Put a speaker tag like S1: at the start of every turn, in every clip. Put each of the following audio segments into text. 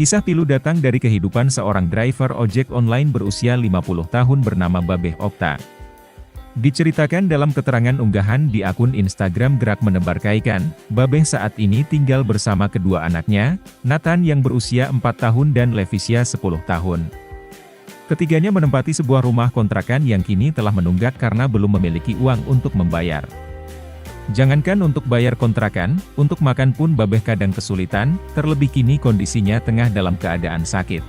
S1: Kisah pilu datang dari kehidupan seorang driver ojek online berusia 50 tahun bernama Babeh Okta. Diceritakan dalam keterangan unggahan di akun Instagram Gerak Menebar Kaikan, Babeh saat ini tinggal bersama kedua anaknya, Nathan yang berusia 4 tahun dan Levisia 10 tahun. Ketiganya menempati sebuah rumah kontrakan yang kini telah menunggak karena belum memiliki uang untuk membayar. Jangankan untuk bayar kontrakan, untuk makan pun Babeh kadang kesulitan, terlebih kini kondisinya tengah dalam keadaan sakit.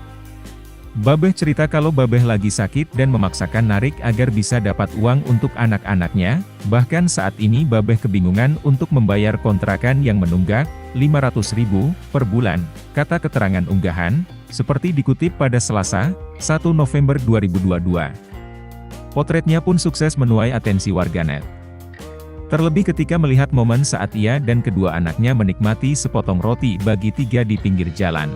S1: Babeh cerita kalau Babeh lagi sakit dan memaksakan narik agar bisa dapat uang untuk anak-anaknya, bahkan saat ini Babeh kebingungan untuk membayar kontrakan yang menunggak, 500.000 per bulan, kata keterangan unggahan, seperti dikutip pada Selasa, 1 November 2022. Potretnya pun sukses menuai atensi warganet. Terlebih ketika melihat momen saat ia dan kedua anaknya menikmati sepotong roti bagi tiga di pinggir jalan.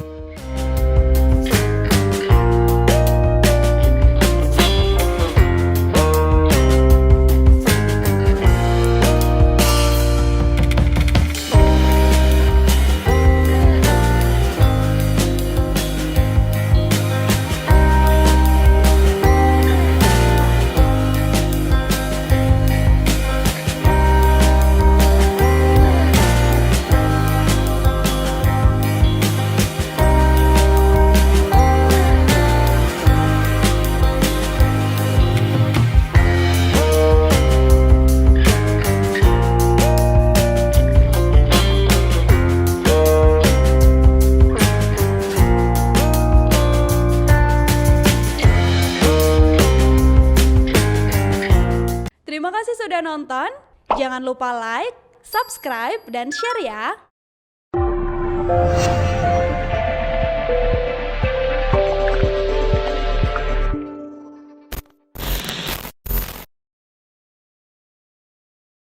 S2: Terima kasih sudah nonton, jangan lupa like, subscribe, dan share ya!